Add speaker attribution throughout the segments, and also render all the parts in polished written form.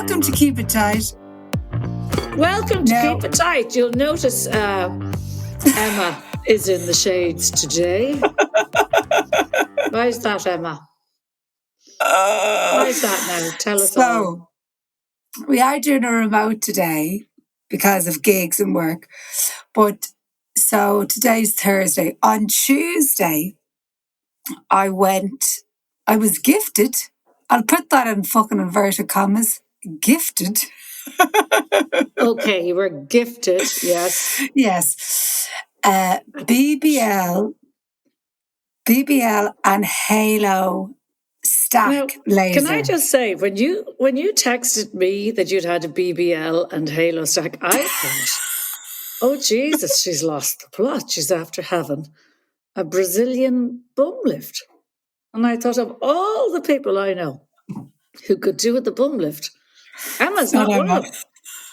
Speaker 1: Welcome to Keep It Tight.
Speaker 2: Welcome to Keep It Tight. You'll notice Emma is in the shades today. Why is that, Emma? Why is that now? Tell us all.
Speaker 1: We are doing a remote today because of gigs and work. But so today's Thursday. On Tuesday, I was gifted. I'll put that in fucking inverted commas. Gifted.
Speaker 2: Okay, you were gifted, yes.
Speaker 1: Yes. BBL and Halo stack laser.
Speaker 2: Can I just say, when you texted me that you'd had a BBL and Halo stack, I thought, oh Jesus, she's lost the plot. She's after having a Brazilian bum lift. And I thought of all the people I know who could do with the bum lift, Emma's not one of them.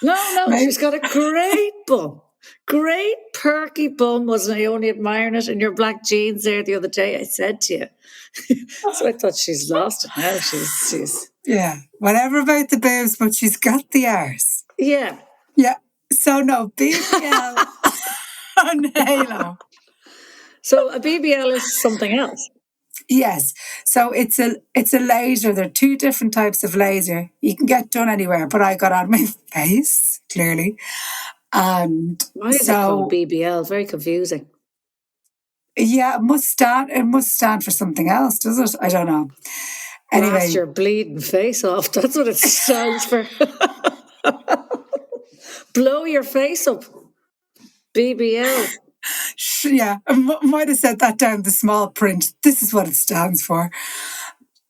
Speaker 2: No, she's got a great bum. Great perky bum. Wasn't I only admiring it in your black jeans there the other day? I said to you. So I thought she's lost it now. She's
Speaker 1: yeah, whatever about the boobs, but she's got the arse.
Speaker 2: Yeah.
Speaker 1: So no, BBL and Halo.
Speaker 2: So a BBL is something else.
Speaker 1: Yes. So it's a laser. There are two different types of laser. You can get done anywhere, but I got on my face, clearly. And
Speaker 2: why is it called BBL? Very confusing.
Speaker 1: Yeah, it must stand for something else, does it? I don't know. Anyway.
Speaker 2: Blast your bleeding face off. That's what it stands for. Blow your face up. BBL.
Speaker 1: Yeah, I might have said that down the small print. This is what it stands for.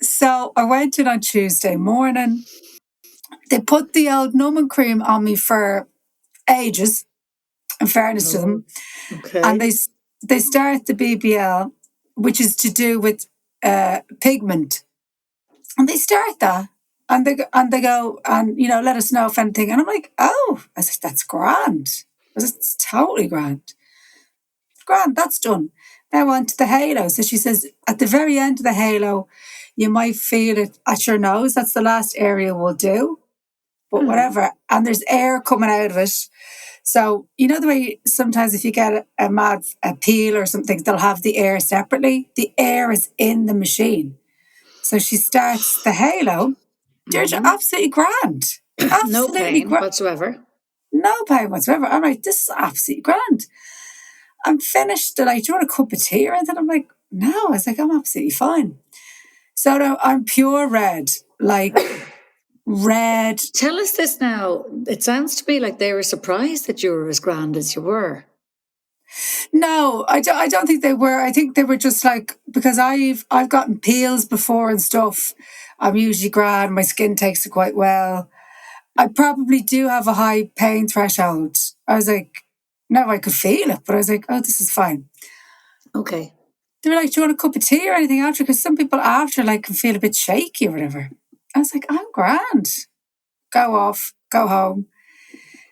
Speaker 1: So I went in on Tuesday morning. They put the old numbing cream on me for ages, in fairness to them.
Speaker 2: Okay.
Speaker 1: And they start the BBL, which is to do with pigment. And they start that. And they go, and, let us know if anything. And I'm like, oh, I said, that's grand. I said, it's totally grand. Grand, that's done. Now on to the halo. So she says, at the very end of the halo, you might feel it at your nose. That's the last area we'll do. But whatever. And there's air coming out of it. So, you know the way sometimes if you get a peel or something, they'll have the air separately. The air is in the machine. So she starts the halo. Deirdre, absolutely grand. Absolutely
Speaker 2: no pain whatsoever.
Speaker 1: No pain whatsoever. I'm like, this is absolutely grand. I'm finished. They're like, do you want a cup of tea or anything? I'm like, no. I was like, I'm absolutely fine. So now I'm pure red. Like, red.
Speaker 2: Tell us this now. It sounds to me like they were surprised that you were as grand as you were.
Speaker 1: No, I don't think they were. I think they were just like, because I've gotten peels before and stuff. I'm usually grand. My skin takes it quite well. I probably do have a high pain threshold. I was like, no, I could feel it, but I was like, oh, this is fine.
Speaker 2: Okay.
Speaker 1: They were like, do you want a cup of tea or anything after? Because some people after can feel a bit shaky or whatever. I was like, I'm grand. Go off, go home.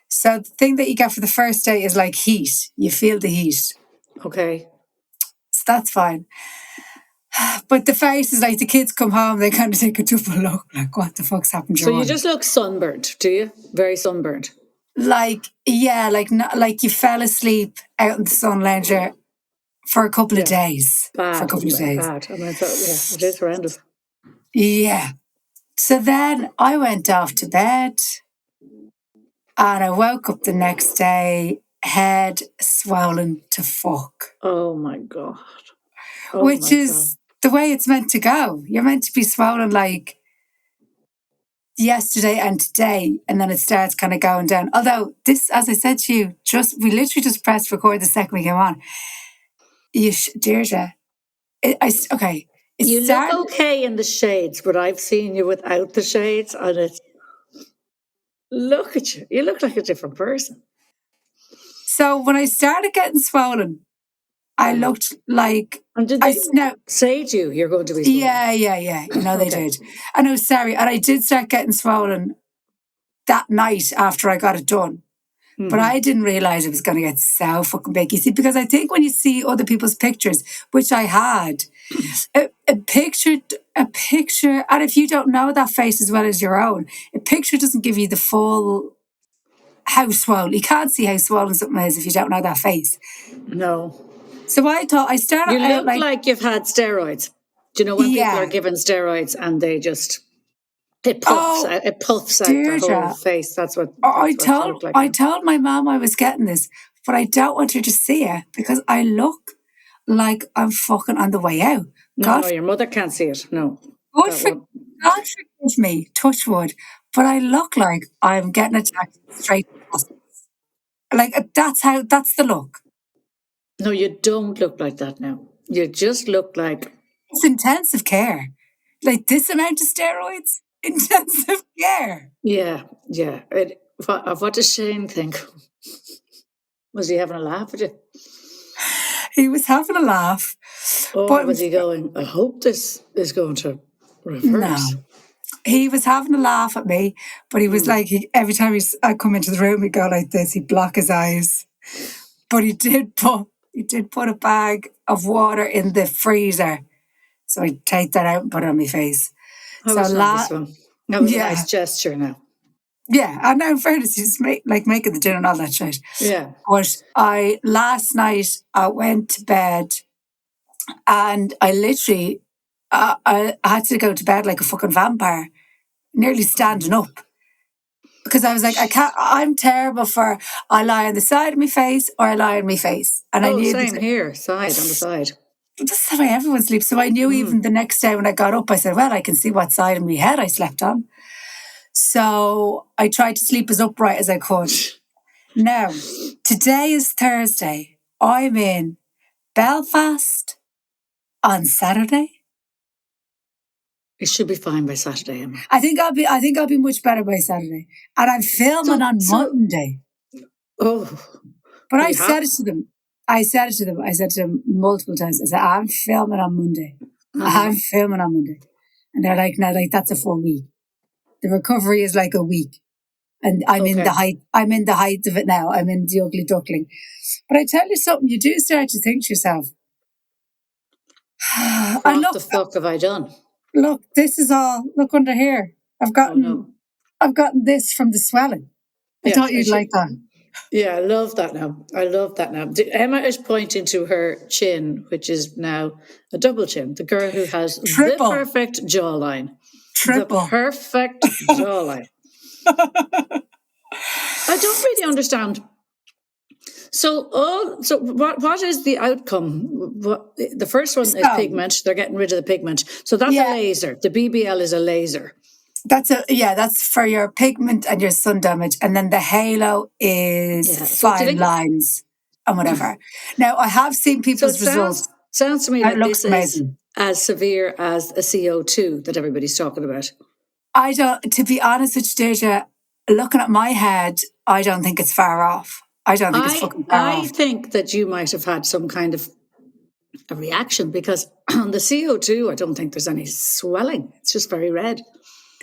Speaker 1: So the thing that you get for the first day is like heat. You feel the heat.
Speaker 2: Okay.
Speaker 1: So that's fine. But the face is like the kids come home, they kind of take a double look, like, what the fuck's happened?
Speaker 2: So you just look sunburnt, do you? Very sunburnt.
Speaker 1: Like you fell asleep out in the sun lounger for a couple of days.
Speaker 2: Bad.
Speaker 1: For a couple of days.
Speaker 2: Bad. I mean, it is horrendous.
Speaker 1: Yeah. So then I went off to bed and I woke up the next day, head swollen to fuck.
Speaker 2: Oh my God.
Speaker 1: Which is the way it's meant to go. You're meant to be swollen like yesterday and today, and then it starts kind of going down. Although this, as I said to you, we literally just pressed record the second we came on. Deirdre, okay.
Speaker 2: You look okay in the shades, but I've seen you without the shades, and look at you. You look like a different person.
Speaker 1: So when I started getting swollen, I looked like...
Speaker 2: And did they say to you, you're going to be swollen?
Speaker 1: Yeah. You know they did. I know, sorry. And I did start getting swollen that night after I got it done. Mm-hmm. But I didn't realise it was going to get so fucking big. You see, because I think when you see other people's pictures, which I had, A picture, and if you don't know that face as well as your own, a picture doesn't give you the full how swollen. You can't see how swollen something is if you don't know that face.
Speaker 2: No.
Speaker 1: So I thought I started
Speaker 2: You
Speaker 1: out
Speaker 2: look
Speaker 1: like,
Speaker 2: like you've had steroids. Do you know when people are
Speaker 1: yeah.
Speaker 2: given steroids and they just it puffs
Speaker 1: Oh,
Speaker 2: out their whole
Speaker 1: Deirdre,
Speaker 2: face? That's what
Speaker 1: I
Speaker 2: you look like
Speaker 1: I
Speaker 2: now.
Speaker 1: told my mom I was getting this, but I don't want her to see it because I look like I'm fucking on the way out.
Speaker 2: No, your mother can't see it. No.
Speaker 1: God,
Speaker 2: That won't.
Speaker 1: God forgive me, touch wood, but I look like I'm getting attacked straight across. Like that's the look.
Speaker 2: No, you don't look like that now. You just look like
Speaker 1: It's intensive care. Like this amount of steroids, intensive care.
Speaker 2: yeah. What does Shane think? Was he having a laugh at you?
Speaker 1: He was having a laugh.
Speaker 2: Or
Speaker 1: But
Speaker 2: was he going, I hope this is going to reverse?
Speaker 1: no. He was having a laugh at me, but he was like, every time I come into the room, he'd go like this, he'd block his eyes. But he did put a bag of water in the freezer. So I'd take that out and put it on my face.
Speaker 2: That
Speaker 1: So
Speaker 2: was nice one. That was a nice gesture now.
Speaker 1: Yeah, and now in fairness, he's making the dinner and all that shit.
Speaker 2: Yeah.
Speaker 1: But last night I went to bed and I literally, I had to go to bed like a fucking vampire, nearly standing up. Because I was like, I'm terrible for, I lie on the side of my face or I lie on my face. And I knew
Speaker 2: same here, on the side.
Speaker 1: That's the way everyone sleeps. So I knew even the next day when I got up, I said, well, I can see what side of my head I slept on. So I tried to sleep as upright as I could. Now, today is Thursday. I'm in Belfast on Saturday.
Speaker 2: It should be fine by Saturday, Emma.
Speaker 1: I think I'll be much better by Saturday. And I'm filming on Monday.
Speaker 2: Oh.
Speaker 1: But I said it to them. I said to them multiple times. I said, I'm filming on Monday. I'm filming on Monday. And they're like, no, like that's a full week. The recovery is like a week. And I'm in the height of it now. I'm in the ugly duckling. But I tell you something, you do start to think to yourself,
Speaker 2: what the fuck have I done?
Speaker 1: Look, this is all, look under here. I've gotten this from the swelling. I thought you'd like that.
Speaker 2: Yeah, I love that now. Emma is pointing to her chin, which is now a double chin. The girl who has the perfect jawline.
Speaker 1: Triple.
Speaker 2: The perfect jawline. I don't really understand. So what is the outcome? The first one is pigment. They're getting rid of the pigment. So that's a laser. The BBL is a laser.
Speaker 1: That's for your pigment and your sun damage. And then the halo is fine lines and whatever. Now, I have seen people's results.
Speaker 2: Sounds to me like
Speaker 1: looks
Speaker 2: this
Speaker 1: amazing.
Speaker 2: Is as severe as a CO2 that everybody's talking about.
Speaker 1: To be honest with you, Deirdre, looking at my head, I don't think it's far off. I don't think it's fucking far off.
Speaker 2: I think that you might have had some kind of a reaction because on the CO2, I don't think there's any swelling. It's just very red.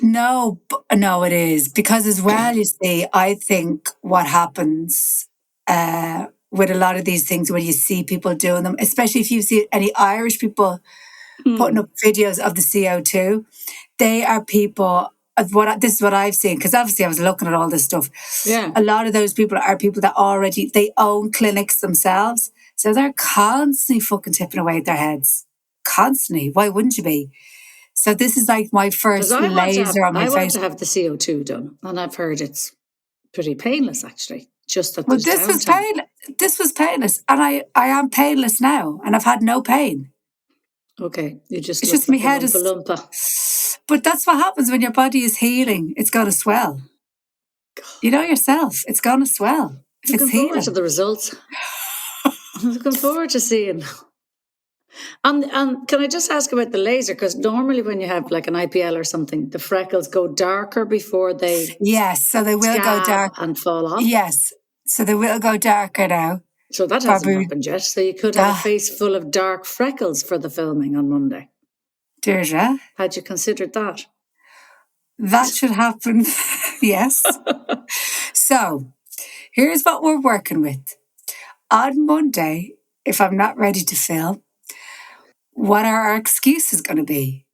Speaker 1: No, it is. Because as well, you see, I think what happens with a lot of these things when you see people doing them, especially if you see any Irish people putting up videos of the CO2, they are people, this is what I've seen, because obviously I was looking at all this stuff.
Speaker 2: Yeah.
Speaker 1: A lot of those people are people that they own clinics themselves. So they're constantly fucking tipping away at their heads. Constantly. Why wouldn't you be? So this is like my first laser on my face.
Speaker 2: I want to have the CO2 done, and I've heard it's pretty painless actually. Just that
Speaker 1: this was painless, and I am painless now, and I've had no pain.
Speaker 2: Okay, it's
Speaker 1: just my head is. But that's what happens when your body is healing. It's going to swell. God. You know yourself. It's going to swell.
Speaker 2: Looking forward to the results. I'm looking forward to seeing. And can I just ask about the laser? Because normally when you have like an IPL or something, the freckles go darker before they...
Speaker 1: Yes, so they will go dark.
Speaker 2: And fall off.
Speaker 1: Yes, so they will go darker now.
Speaker 2: So that hasn't happened yet. So you could have a face full of dark freckles for the filming on Monday.
Speaker 1: Deirdre?
Speaker 2: Had you considered that?
Speaker 1: That should happen, yes. So, here's what we're working with. On Monday, if I'm not ready to film, what are our excuses going to be?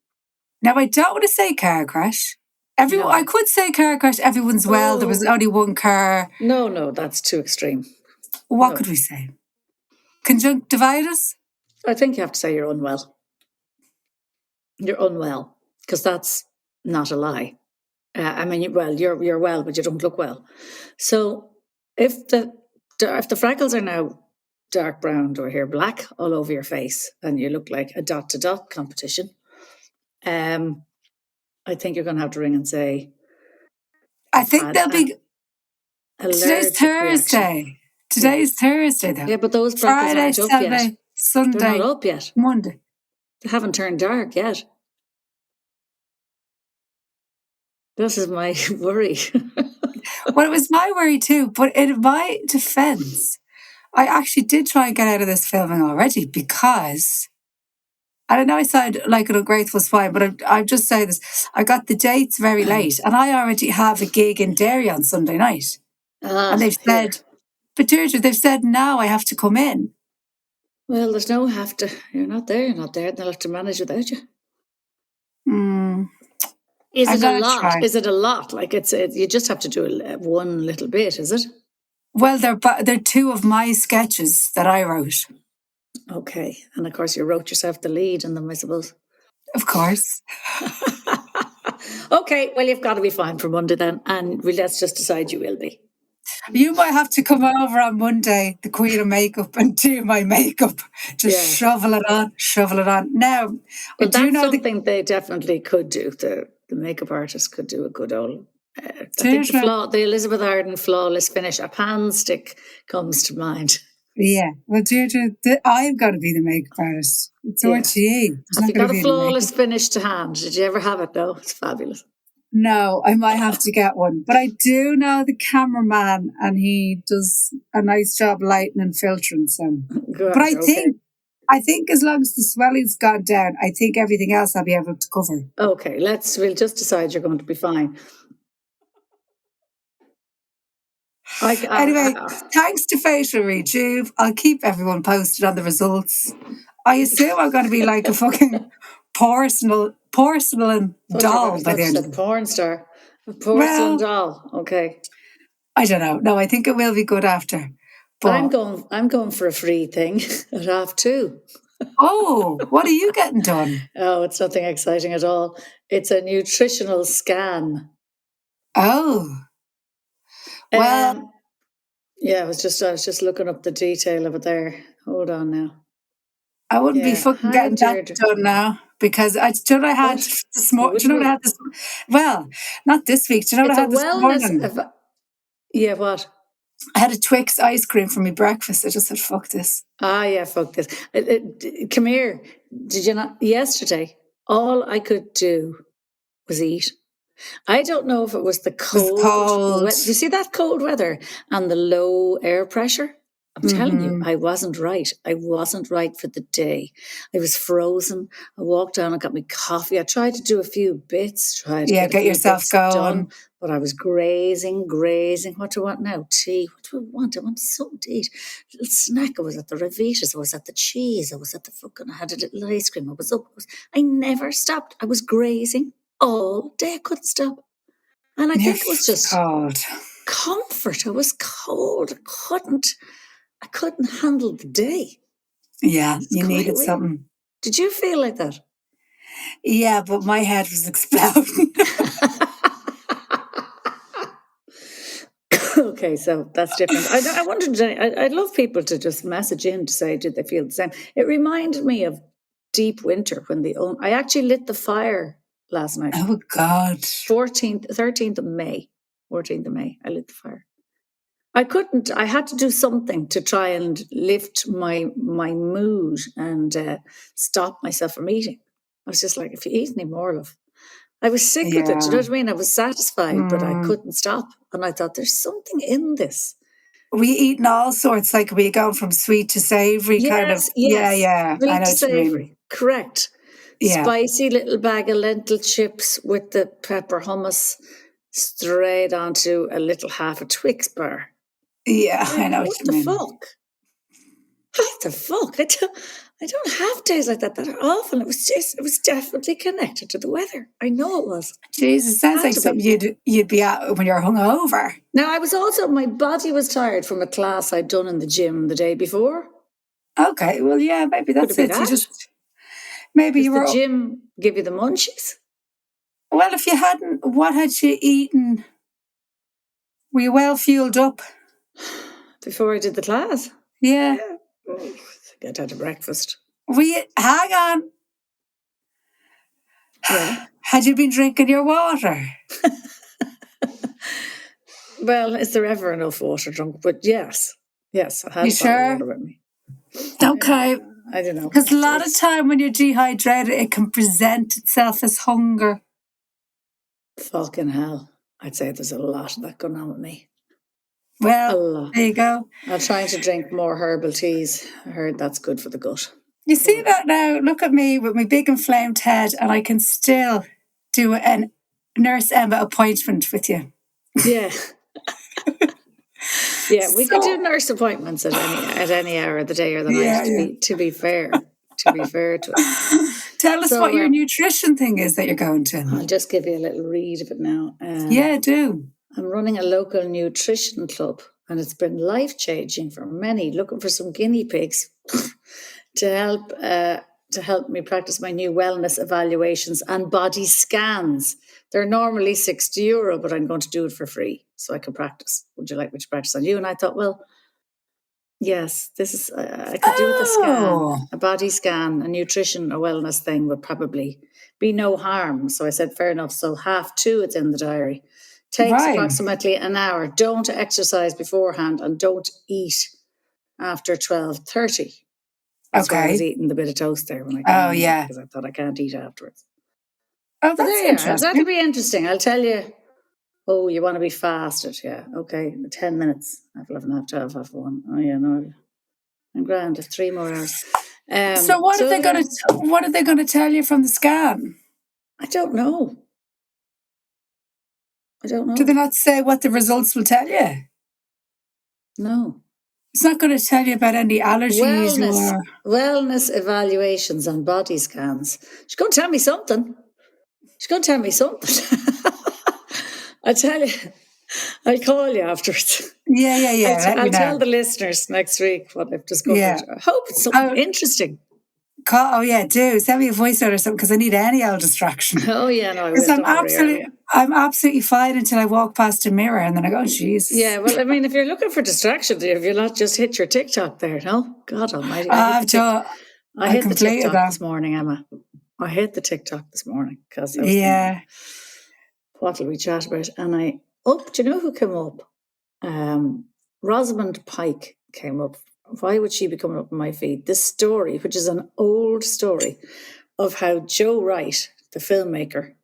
Speaker 1: Now, I don't want to say car crash.
Speaker 2: No.
Speaker 1: I could say car crash, everyone's well, there was only one car.
Speaker 2: No, that's too extreme.
Speaker 1: What could we say? Conjunctivitis?
Speaker 2: I think you have to say you're unwell. You're unwell, because that's not a lie. I mean, you're well, but you don't look well. So if the freckles are now dark brown or hair black all over your face, and you look like a dot-to-dot competition, I think you're going to have to ring and say,
Speaker 1: I think they'll be. Today's Thursday. Today's Thursday, though.
Speaker 2: Yeah, but those freckles
Speaker 1: Friday,
Speaker 2: aren't up
Speaker 1: Saturday,
Speaker 2: yet.
Speaker 1: Sunday.
Speaker 2: They're not up yet.
Speaker 1: Monday.
Speaker 2: They haven't turned dark yet. This is my worry.
Speaker 1: Well, it was my worry too, but in my defense, I actually did try and get out of this filming already because, and I know I sound like an ungrateful swine, but I'm just saying this. I got the dates very late, and I already have a gig in Derry on Sunday night. And they've said, but Deirdre, they've said now I have to come in.
Speaker 2: Well, there's no have to. You're not there. They'll have to manage without you. Is it a lot? Try. Is it a lot? Like you just have to do one little bit, is it?
Speaker 1: Well, they're two of my sketches that I wrote.
Speaker 2: Okay, and of course you wrote yourself the lead in them, I suppose.
Speaker 1: Of course.
Speaker 2: Okay, well you've got to be fine for Monday then, and let's just decide you will be.
Speaker 1: You might have to come over on Monday, the Queen of Makeup, and do my makeup. Just shovel it on. Now,
Speaker 2: well, that's something they definitely could do. The makeup artist could do a good old. I think the Elizabeth Arden flawless finish, a pan stick comes to mind.
Speaker 1: Yeah, well, Deirdre, I'm going to be the makeup artist. It's up to you.
Speaker 2: Have you got a flawless finish to hand? Did you ever have it? No, it's fabulous.
Speaker 1: No, I might have to get one. But I do know the cameraman, and he does a nice job lighting and filtering. So,
Speaker 2: good,
Speaker 1: but I think as long as the swelling's gone down, I think everything else I'll be able to cover.
Speaker 2: Okay, we'll just decide you're going to be fine.
Speaker 1: Anyway, thanks to Facial Rejuve, I'll keep everyone posted on the results. I assume I'm going to be like a fucking porcelain doll by the end of it.
Speaker 2: Porn star. A porcelain doll. Okay.
Speaker 1: I don't know. No, I think it will be good after. But
Speaker 2: I'm going for a free thing at 2:30.
Speaker 1: Oh, what are you getting done?
Speaker 2: Oh, it's nothing exciting at all. It's a nutritional scan.
Speaker 1: Oh. Well,
Speaker 2: yeah, I was just looking up the detail of it there. Hold on now.
Speaker 1: I wouldn't be fucking getting that done now because I had this morning. Do you know what I had this? Well, not this week. Do you know what I had this morning?
Speaker 2: Yeah, what?
Speaker 1: I had a Twix ice cream for my breakfast. I just said, "Fuck this."
Speaker 2: Ah, yeah, fuck this. Come here. Did you not? Yesterday, all I could do was eat. I don't know if it was the cold. You see that cold weather and the low air pressure? I'm telling you, I wasn't right. I wasn't right for the day. I was frozen. I walked down and got my coffee. I tried to do a few bits.
Speaker 1: Get yourself going.
Speaker 2: Done, but I was grazing. What do I want now? Tea. What do I want? I want something to eat. A little snack. I was at the Rivitas. I was at the cheese. I was at the I had a little ice cream. I was up. I never stopped. I was grazing all day. I couldn't stop. And I think it was just comfort. I was cold. I couldn't handle the day.
Speaker 1: Yeah, you needed something.
Speaker 2: Did you feel like that?
Speaker 1: Yeah, but my head was exploding.
Speaker 2: Okay, so that's different. I wondered, I'd love people to just message in to say, did they feel the same? It reminded me of deep winter when I actually lit the fire last night.
Speaker 1: Oh, God.
Speaker 2: 13th of May, I lit the fire. I had to do something to try and lift my mood and stop myself from eating. I was just like, if you eat any more, love. I was sick with it, do you know what I mean? I was satisfied, but I couldn't stop. And I thought, there's something in this.
Speaker 1: We eating all sorts, like we going from sweet to savoury kind of.
Speaker 2: Yes.
Speaker 1: Yeah.
Speaker 2: Sweet to savoury, correct. Yeah. Spicy little bag of lentil chips with the pepper hummus straight onto a little half a Twix bar.
Speaker 1: Yeah, I know
Speaker 2: what the fuck? What the fuck? I don't have days like that are awful. It was definitely connected to the weather. I know it was.
Speaker 1: Jesus, sounds like something you'd be at when you're hungover.
Speaker 2: Now, my body was tired from a class I'd done in the gym the day before.
Speaker 1: Okay, well, yeah, maybe that's it.
Speaker 2: Does
Speaker 1: the
Speaker 2: gym give you the munchies?
Speaker 1: Well, if you hadn't, what had you eaten? Were you well fueled up?
Speaker 2: Before I did the class?
Speaker 1: Yeah.
Speaker 2: Get out of breakfast.
Speaker 1: Hang on.
Speaker 2: Yeah.
Speaker 1: Had you been drinking your water?
Speaker 2: Well, is there ever enough water drunk? But yes, I had
Speaker 1: you sure?
Speaker 2: water with me.
Speaker 1: Okay.
Speaker 2: I don't know.
Speaker 1: Because a lot of time when you're dehydrated, it can present itself as hunger.
Speaker 2: Fucking hell. I'd say there's a lot of that going on with me.
Speaker 1: Well, there you go.
Speaker 2: I'm trying to drink more herbal teas. I heard that's good for the gut.
Speaker 1: You see that now? Look at me with my big inflamed head, and I can still do a Nurse Emma appointment with you.
Speaker 2: Yeah. Yeah, we could do nurse appointments at any hour of the day or the night, to be fair. To be fair to us.
Speaker 1: Tell us what your nutrition thing is that you're going to.
Speaker 2: I'll just give you a little read of it now.
Speaker 1: Yeah, do.
Speaker 2: I'm running a local nutrition club, and it's been life-changing for many, looking for some guinea pigs to help me practice my new wellness evaluations and body scans. They're normally €60, but I'm going to do it for free so I can practice. Would you like me to practice on you? And I thought, well, yes, this is I could do with a scan, a body scan, a nutrition, a wellness thing would probably be no harm. So I said, fair enough. So 2:30, it's in the diary. Takes approximately an hour. Don't exercise beforehand and don't eat after 12:30. That's why I was eating the bit of toast there when I came in, because I thought I can't eat afterwards.
Speaker 1: Oh, that's interesting.
Speaker 2: That'll be interesting. I'll tell you. Oh, you want to be fasted? Yeah. Okay. 10 minutes. I've 11, half 12, half 1. Oh yeah, no. I'm grand. 3 more hours.
Speaker 1: So what are they going to tell you from the scan?
Speaker 2: I don't know.
Speaker 1: Do they not say what the results will tell you?
Speaker 2: No.
Speaker 1: It's not going to tell you about any allergies
Speaker 2: wellness evaluations and body scans. She's going to tell me something. I tell you, I'll call you afterwards.
Speaker 1: Yeah.
Speaker 2: I'll tell the listeners next week what I've discovered. Yeah. I hope it's something interesting.
Speaker 1: Do send me a voice note or something, because I need any old distraction.
Speaker 2: Oh yeah, no, I will.
Speaker 1: I'm absolutely fine until I walk past a mirror and then I go, jeez.
Speaker 2: Yeah, well, I mean, if you're looking for distraction, have you not just hit your TikTok there? No, God Almighty! I hit the TikTok this morning, Emma. I hit the TikTok this morning because what will we chat about? And do you know who came up? Rosamund Pike came up. Why would she be coming up on my feed? This story, which is an old story of how Joe Wright, the filmmaker,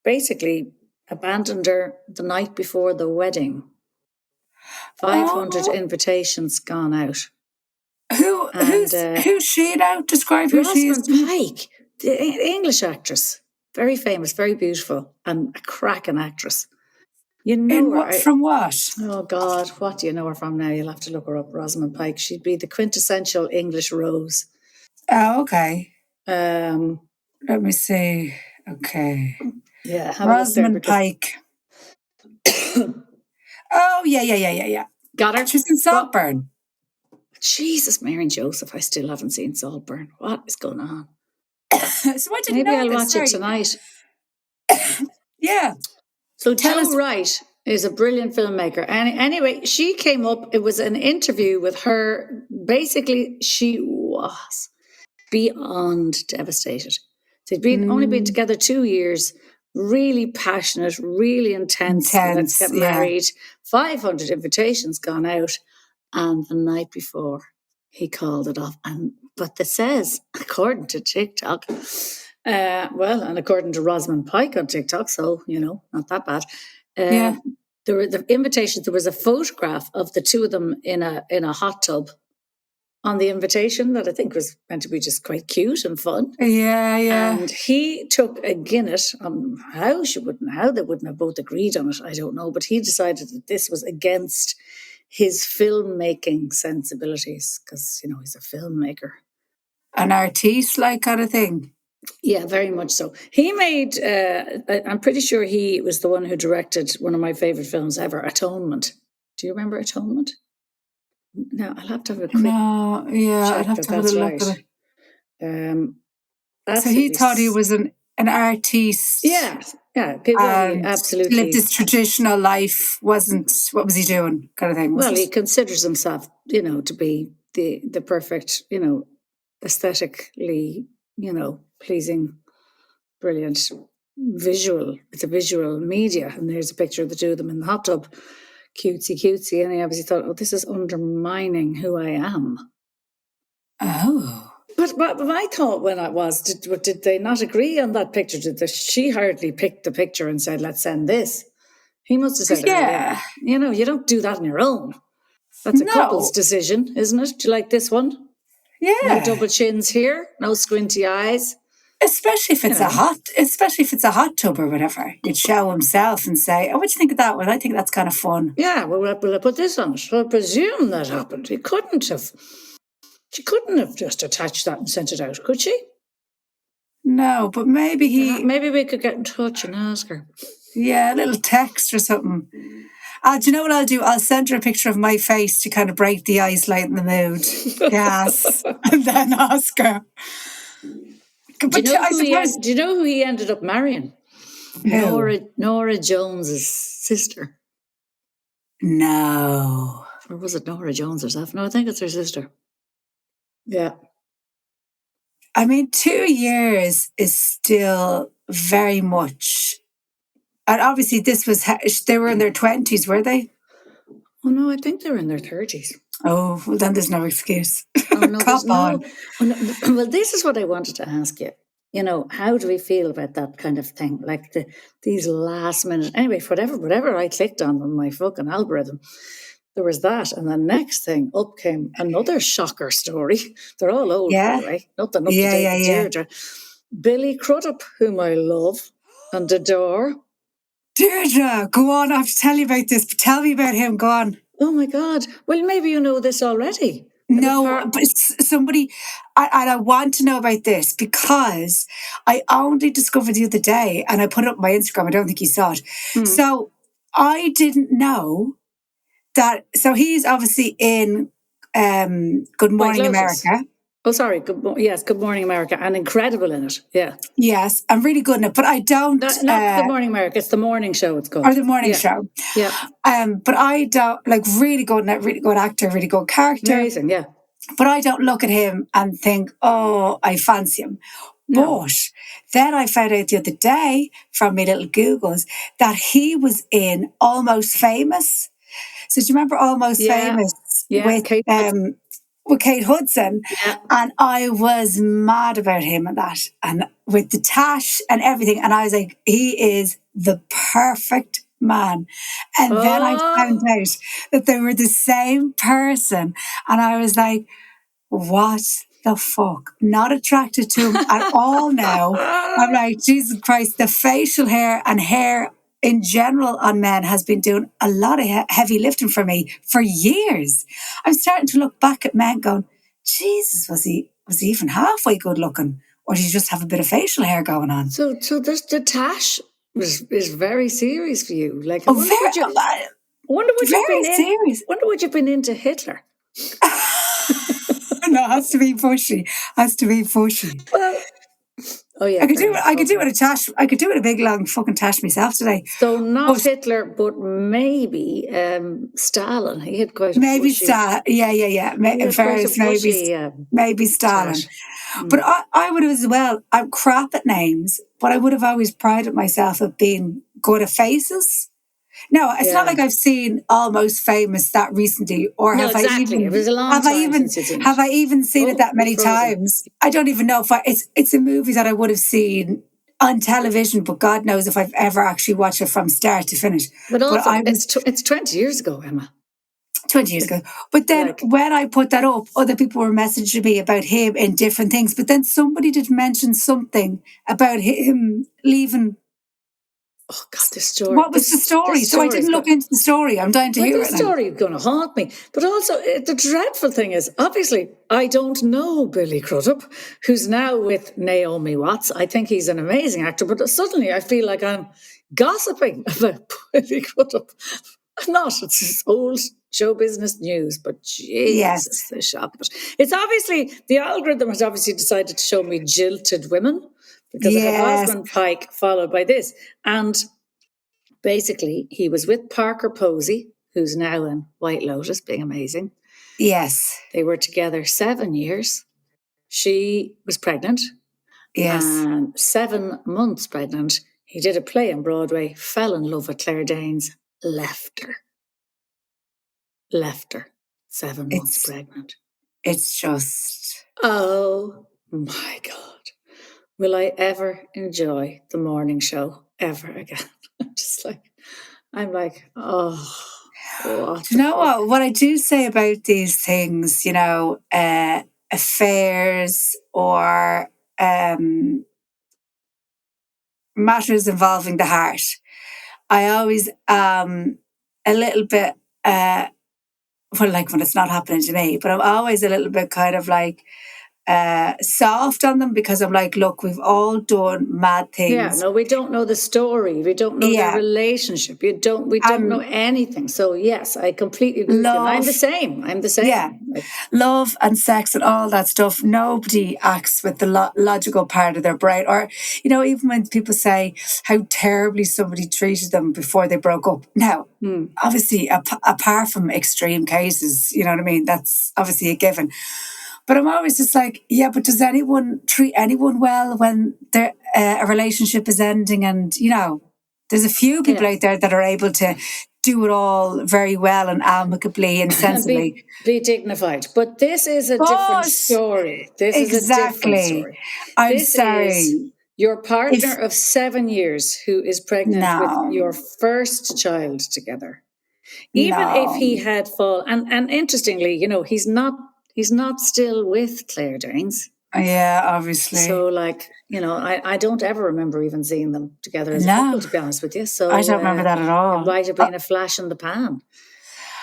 Speaker 2: basically abandoned her the night before the wedding. 500 invitations gone out.
Speaker 1: Who's she now? Describe who she is.
Speaker 2: Rosamund Pike, the English actress, very famous, very beautiful, and a cracking actress. You know her
Speaker 1: from what?
Speaker 2: Oh God, what do you know her from now? You'll have to look her up. Rosamund Pike. She'd be the quintessential English Rose.
Speaker 1: Oh, okay. Let me see. Okay.
Speaker 2: Yeah,
Speaker 1: Rosamund Pike. Oh yeah.
Speaker 2: Got her.
Speaker 1: She's in Saltburn.
Speaker 2: Jesus, Mary and Joseph, I still haven't seen Saltburn. What is going on?
Speaker 1: So what did you know?
Speaker 2: Maybe I'll watch it tonight.
Speaker 1: Yeah.
Speaker 2: So Joe Wright is a brilliant filmmaker. And anyway, she came up. It was an interview with her. Basically, she was beyond devastated. They'd only been together 2 years. Really passionate, really intense. Let's get married. 500 invitations gone out. And the night before, he called it off. But it says, according to TikTok, and according to Rosamund Pike on TikTok, so, not that bad. There were the invitations. There was a photograph of the two of them in a hot tub on the invitation that I think was meant to be just quite cute and fun.
Speaker 1: Yeah.
Speaker 2: And he took a Guinness. How they wouldn't have both agreed on it, I don't know. But he decided that this was against his filmmaking sensibilities, because, he's a filmmaker.
Speaker 1: An artiste, like, kind of thing.
Speaker 2: Yeah, very much so. He made, I'm pretty sure he was the one who directed one of my favourite films ever, Atonement. Do you remember Atonement? No, I'll have to have a quick
Speaker 1: I'd have
Speaker 2: check
Speaker 1: to have a
Speaker 2: that's
Speaker 1: look
Speaker 2: right.
Speaker 1: at it. So he thought he was an artiste.
Speaker 2: Yeah, he absolutely
Speaker 1: lived his traditional life. What was he doing, kind of thing?
Speaker 2: He considers himself, to be the perfect, aesthetically, pleasing, brilliant visual. It's a visual media, and there's a picture of the two of them in the hot tub, cutesy, and he obviously thought, oh, this is undermining who I am.
Speaker 1: Oh.
Speaker 2: But my thought when I was, did they not agree on that picture? She hardly picked the picture and said, let's send this. He must have said,
Speaker 1: yeah.
Speaker 2: You don't do that on your own. That's a couple's decision, isn't it? Do you like this one?
Speaker 1: Yeah.
Speaker 2: No double chins here, no squinty eyes.
Speaker 1: Especially if it's a hot tub or whatever. You'd show himself and say, oh, what do you think of that one? I think that's kind of fun.
Speaker 2: Yeah, well, will I put this on it? Well, I presume that happened. She couldn't have just attached that and sent it out, could she?
Speaker 1: No, but maybe
Speaker 2: maybe we could get in touch and ask her.
Speaker 1: Yeah, a little text or something. Do you know what I'll do? I'll send her a picture of my face to kind of break the ice, lighten the mood. Yes. And then ask her.
Speaker 2: Do you know who he ended up marrying?
Speaker 1: Who?
Speaker 2: Nora Jones's sister.
Speaker 1: No.
Speaker 2: Or was it Nora Jones herself? No, I think it's her sister. Yeah.
Speaker 1: I mean, 2 years is still very much. And obviously they were in their 20s, were they?
Speaker 2: Oh, no, I think they were in their 30s.
Speaker 1: Oh, well, then there's no excuse.
Speaker 2: Oh, no, there's no. Well, this is what I wanted to ask you. How do we feel about that kind of thing? Like these last minute. Anyway, whatever I clicked on my fucking algorithm, there was that. And the next thing up came another shocker story. They're all old, by the way. Nothing up to date with Deirdre. Billy Crudup, whom I love and adore.
Speaker 1: Deirdre, go on. I have to tell you about this. Tell me about him. Go on.
Speaker 2: Oh, my God. Well, maybe you know this already.
Speaker 1: No, but somebody, and I want to know about this because I only discovered the other day, and I put it up on my Instagram. I don't think you saw it. So I didn't know that. So he's obviously in Good Morning America.
Speaker 2: Oh, sorry. Good Morning America, and incredible in it. Yeah.
Speaker 1: Yes, I'm really good in it, but I don't.
Speaker 2: Not Good Morning America. It's the morning show. It's called.
Speaker 1: Or the morning show.
Speaker 2: Yeah.
Speaker 1: But I don't really good in it. Really good actor. Really good character.
Speaker 2: Amazing. Yeah.
Speaker 1: But I don't look at him and think, oh, I fancy him. No. But then I found out the other day from my little Googles that he was in Almost Famous. So do you remember Almost Famous with Kate Hudson?
Speaker 2: Yeah.
Speaker 1: And I was mad about him and that. And with the tash and everything. And I was like, he is the perfect man. And then I found out that they were the same person. And I was like, what the fuck? Not attracted to him at all now. I'm like, Jesus Christ, the facial hair and hair in general on men has been doing a lot of heavy lifting for me for years. I'm starting to look back at men going, Jesus, was he even halfway good looking? Or did he just have a bit of facial hair going on?
Speaker 2: So this the tash is very serious for you. Like,
Speaker 1: serious.
Speaker 2: Wonder would you've been into Hitler?
Speaker 1: No, it has to be pushy.
Speaker 2: Well, oh yeah,
Speaker 1: I could do it a tash. I could do it a big long fucking tash myself today.
Speaker 2: So not Hitler, but maybe Stalin. He had quite a
Speaker 1: maybe
Speaker 2: bushy,
Speaker 1: Stalin. Yeah. Maybe Stalin. But I would have as well. I'm crap at names, but I would have always prided myself of being good at faces. No, it's not like I've seen Almost Famous that recently, or have I even?
Speaker 2: It was a long time since
Speaker 1: have I even seen it that many times? I don't even know if it's a movie that I would have seen on television, but God knows if I've ever actually watched it from start to finish.
Speaker 2: But also, it's 20 years ago, Emma.
Speaker 1: 20 years ago. But then when I put that up, other people were messaging me about him in different things. But then somebody did mention something about him leaving
Speaker 2: Oh God, this story.
Speaker 1: What was the story? So I didn't look into the story. I'm dying to hear it now.
Speaker 2: This story is going to haunt me. But also, the dreadful thing is, obviously, I don't know Billy Crudup, who's now with Naomi Watts. I think he's an amazing actor, but suddenly I feel like I'm gossiping about Billy Crudup. I'm not. It's just old show business news, but Jesus, the shock. But it's obviously, the algorithm has obviously decided to show me jilted women, because I have Osmond Pike followed by this. And basically, he was with Parker Posey, who's now in White Lotus, being amazing.
Speaker 1: Yes.
Speaker 2: They were together 7 years. She was pregnant.
Speaker 1: Yes.
Speaker 2: And 7 months pregnant. He did a play on Broadway, fell in love with Claire Danes, left her. 7 months pregnant.
Speaker 1: It's just...
Speaker 2: Oh, my God. Will I ever enjoy the morning show ever again? I'm like, oh, what?
Speaker 1: Do you know what I do say about these things, affairs or matters involving the heart? I always a little bit, like when it's not happening to me, but I'm always a little bit kind of like, soft on them, because I'm like, look, we've all done mad things.
Speaker 2: Yeah, no, we don't know the story. We don't know their relationship. We don't know anything. So yes, I completely agree with you. And I'm the same.
Speaker 1: Yeah. Love and sex and all that stuff. Nobody acts with the logical part of their brain. Or, even when people say how terribly somebody treated them before they broke up. Now, obviously, apart from extreme cases, you know what I mean? That's obviously a given. But I'm always just like, yeah, but does anyone treat anyone well when a relationship is ending? And, there's a few people out there that are able to do it all very well and amicably and sensibly.
Speaker 2: And be dignified. But this is a different story. This is a different story.
Speaker 1: I'm sorry.
Speaker 2: Is your partner of 7 years who is pregnant with your first child together. Even if he had fallen, and interestingly, he's not still with Claire Danes.
Speaker 1: Yeah, obviously.
Speaker 2: So, I don't ever remember even seeing them together as a couple, to be honest with you. So
Speaker 1: I don't remember that at all.
Speaker 2: It might have been a flash in the pan.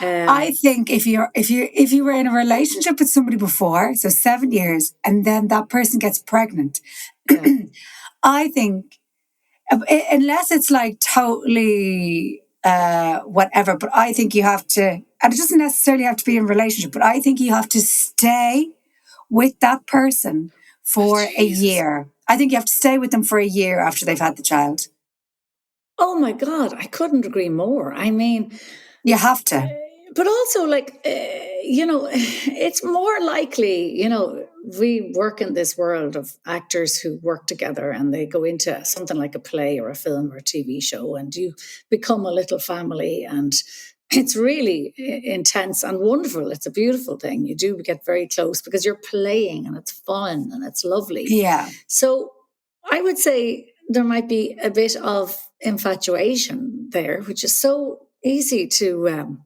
Speaker 1: I think if you were in a relationship with somebody before, so 7 years, and then that person gets pregnant, I think, unless it's like totally whatever, but I think you have to, and it doesn't necessarily have to be in a relationship, but I think you have to stay with that person for a year. I think you have to stay with them for a year after they've had the child.
Speaker 2: Oh my God, I couldn't agree more. I mean,
Speaker 1: you have to.
Speaker 2: But also, it's more likely, we work in this world of actors who work together and they go into something like a play or a film or a TV show, and you become a little family, and it's really intense and wonderful. It's a beautiful thing. You do get very close because you're playing and it's fun and it's lovely.
Speaker 1: Yeah.
Speaker 2: So I would say there might be a bit of infatuation there, which is so easy to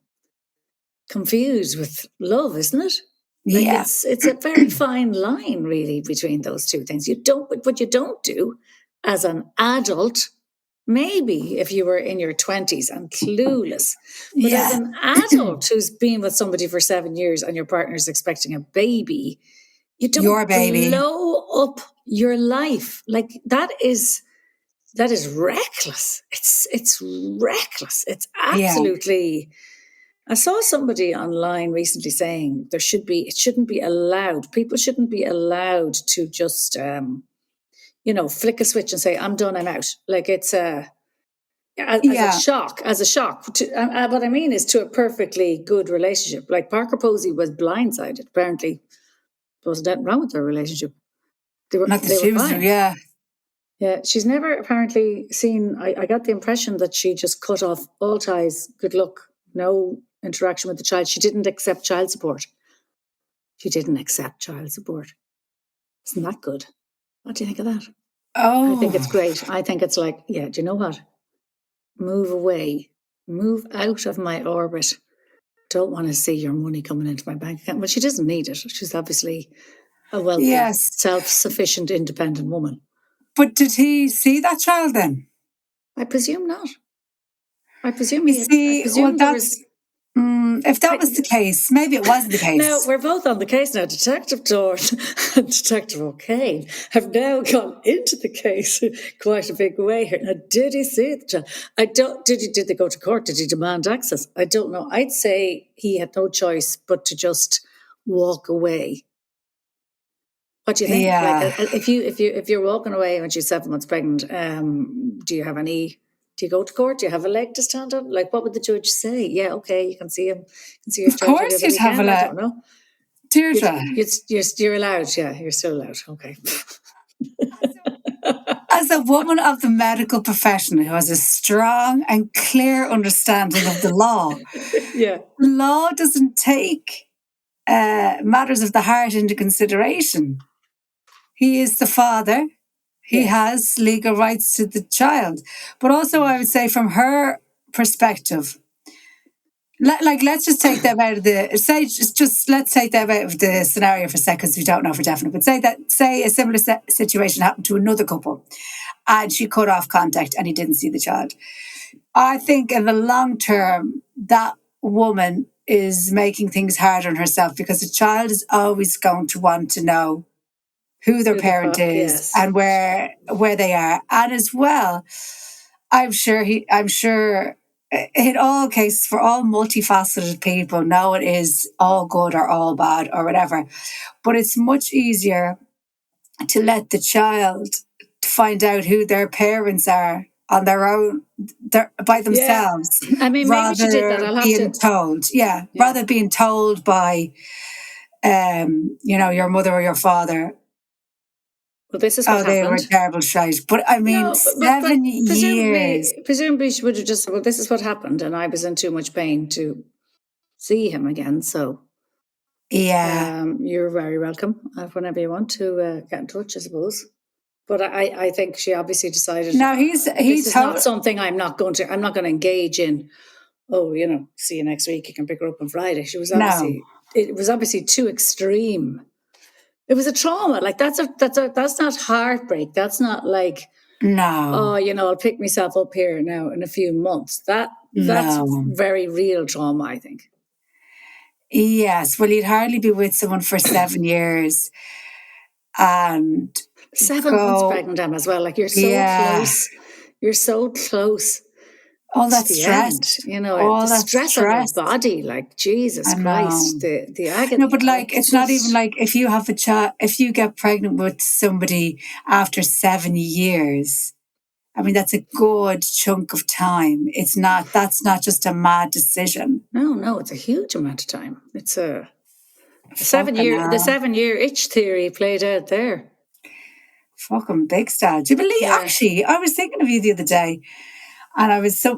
Speaker 2: confused with love, isn't it? It's a very fine line, really, between those two things. What you don't do as an adult, maybe if you were in your 20s and clueless, but as an adult who's been with somebody for 7 years and your partner's expecting a baby, you don't blow up your life. Like that is reckless. It's reckless. It's absolutely. I saw somebody online recently saying it shouldn't be allowed. People shouldn't be allowed to just, flick a switch and say, I'm done, I'm out. Like it's as a shock. What I mean is to a perfectly good relationship. Like Parker Posey was blindsided. Apparently, there wasn't anything wrong with their relationship. They were fine.
Speaker 1: Yeah,
Speaker 2: she's never apparently seen, I got the impression that she just cut off all ties. Good luck. No interaction with the child. She didn't accept child support. Isn't that good? What do you think of that?
Speaker 1: Oh,
Speaker 2: I think it's great. I think it's like, do you know what? Move away. Move out of my orbit. Don't want to see your money coming into my bank account. Well, she doesn't need it. She's obviously a wealthy, self-sufficient, independent woman.
Speaker 1: But did he see that child then?
Speaker 2: I presume not. I presume
Speaker 1: You see, if that was the case, maybe it was the case.
Speaker 2: Now, we're both on the case now. Detective Doran and Detective O'Kane have now gone into the case quite a big way here. Now, did he see the child? Did they go to court? Did he demand access? I don't know. I'd say he had no choice but to just walk away. What do you think?
Speaker 1: Yeah.
Speaker 2: Like, if you're walking away when she's 7 months pregnant, do you go to court? Do you have a leg to stand on? Like, what would the judge say? Yeah, okay, you can see him. You can see your
Speaker 1: Of course, you'd have a leg.
Speaker 2: I don't know.
Speaker 1: Deirdre,
Speaker 2: you're allowed. Yeah, you're still allowed. Okay.
Speaker 1: As a woman of the medical profession who has a strong and clear understanding of the law,
Speaker 2: yeah,
Speaker 1: law doesn't take matters of the heart into consideration. He is the father. He has legal rights to the child. But also, I would say from her perspective, let's just take them out of let's take them out of the scenario for a second, because we don't know for definite. But say a similar situation happened to another couple, and she cut off contact, and he didn't see the child. I think in the long term, that woman is making things harder on herself, because the child is always going to want to know who their parent is and where they are, and as well, I'm sure in all cases, for all multifaceted people, no, it is all good or all bad or whatever, but it's much easier to let the child find out who their parents are on their own, by themselves.
Speaker 2: Yeah. I mean, maybe she did that.
Speaker 1: Rather being told by, your mother or your father.
Speaker 2: Well, this is what happened.
Speaker 1: They were terrible shite. But I mean, 7 years.
Speaker 2: Presumably she would have just said, well, this is what happened, and I was in too much pain to see him again. So, you're very welcome whenever you want to get in touch, I suppose. But I think she obviously decided.
Speaker 1: No, this is
Speaker 2: not something I'm not going to engage in. Oh, see you next week. You can pick her up on Friday. She was it was obviously too extreme. It was a trauma. Like that's not heartbreak. That's not like,
Speaker 1: no.
Speaker 2: Oh, I'll pick myself up here now in a few months. That's very real trauma, I think.
Speaker 1: Yes. Well, you'd hardly be with someone for 7 years, and
Speaker 2: 7 months pregnant, Emma, as well. Like you're so close. You're so close.
Speaker 1: All that stress,
Speaker 2: all the stress on your body, like Jesus Christ, the agony.
Speaker 1: No, but it's not even like if you have a child, if you get pregnant with somebody after 7 years, I mean, that's a good chunk of time. That's not just a mad decision.
Speaker 2: No, it's a huge amount of time. It's the 7 year itch theory played out there.
Speaker 1: Fucking big style. Do you believe? Yeah. Actually, I was thinking of you the other day. And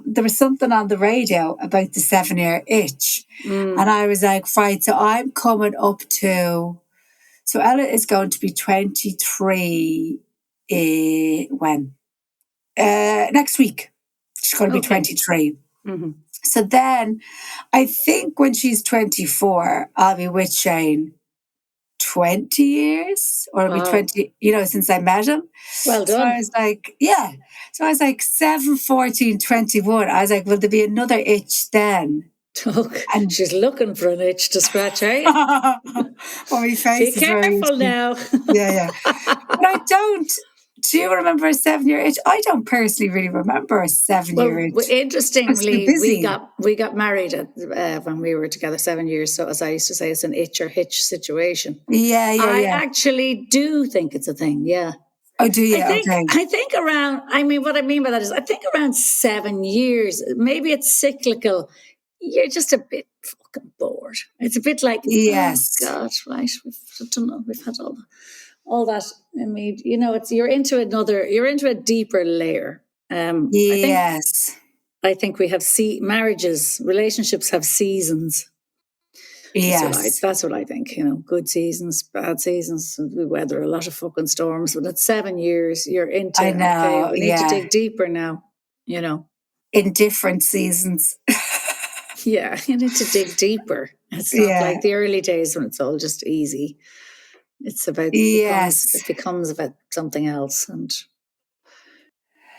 Speaker 1: there was something on the radio about the 7 year itch. And I was like, right, so I'm coming up to, so Ella is going to be 23 next week. She's going to be 23.
Speaker 2: Mm-hmm.
Speaker 1: So then I think when she's 24, I'll be with Shane 20 years, or it'll be 20, since I met him.
Speaker 2: Well done.
Speaker 1: So I was like, yeah. So I was like 7, 14, 21. I was like, will there be another itch then?
Speaker 2: And she's looking for an itch to scratch, eh?
Speaker 1: Well, my face
Speaker 2: be careful now.
Speaker 1: Yeah. But I don't. Do you remember a 7 year itch? I don't personally really remember a 7 year itch.
Speaker 2: Well, interestingly, we got married when we were together 7 years. So as I used to say, it's an itch or hitch situation.
Speaker 1: Yeah.
Speaker 2: I actually do think it's a thing. Yeah.
Speaker 1: Oh, do you?
Speaker 2: I think around. I mean, what I mean by that is, I think around 7 years. Maybe it's cyclical. You're just a bit fucking bored. It's a bit like,
Speaker 1: yes,
Speaker 2: oh God, right? We've had all that. I mean, you're into a deeper layer.
Speaker 1: Yes.
Speaker 2: I think we have relationships have seasons.
Speaker 1: Yes.
Speaker 2: That's what I think. Good seasons, bad seasons. We weather a lot of fucking storms, but at 7 years, you're into.
Speaker 1: I know.
Speaker 2: Okay, we need to dig deeper now.
Speaker 1: In different seasons.
Speaker 2: Yeah, you need to dig deeper. It's not like the early days when it's all just easy. It's about it becomes about something else, and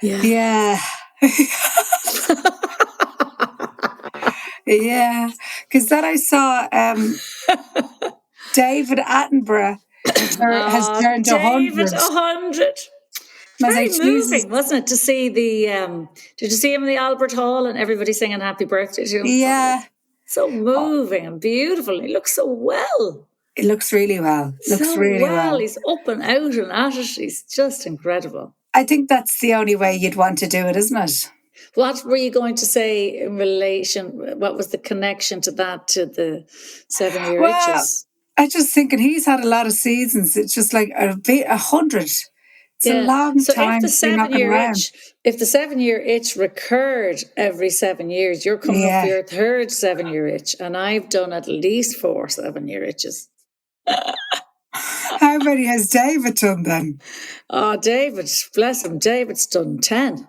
Speaker 1: yeah. Yeah, because then I saw David Attenborough has turned
Speaker 2: David,
Speaker 1: 100.
Speaker 2: 100.
Speaker 1: I was
Speaker 2: Very
Speaker 1: like, Jesus.
Speaker 2: moving, wasn't it, to see the... did you see him in the Albert Hall and everybody singing happy birthday to him?
Speaker 1: Yeah.
Speaker 2: So moving and beautiful. He looks so well.
Speaker 1: It looks really well. Looks
Speaker 2: So
Speaker 1: really
Speaker 2: well.
Speaker 1: well.
Speaker 2: He's up and out and at it. He's just incredible.
Speaker 1: I think that's the only way you'd want to do it, isn't it?
Speaker 2: What were you going to say in relation? What was the connection to that, to the 7-year itches?
Speaker 1: I just thinking he's had a lot of seasons. It's just like 100. It's a long
Speaker 2: So
Speaker 1: time to be knocking around.
Speaker 2: if the 7-year itch recurred every 7 years, you're coming up for your third 7-year itch, and I've done at least 4 7-year itches.
Speaker 1: How many has David done then?
Speaker 2: Oh, David, bless him. David's done 10.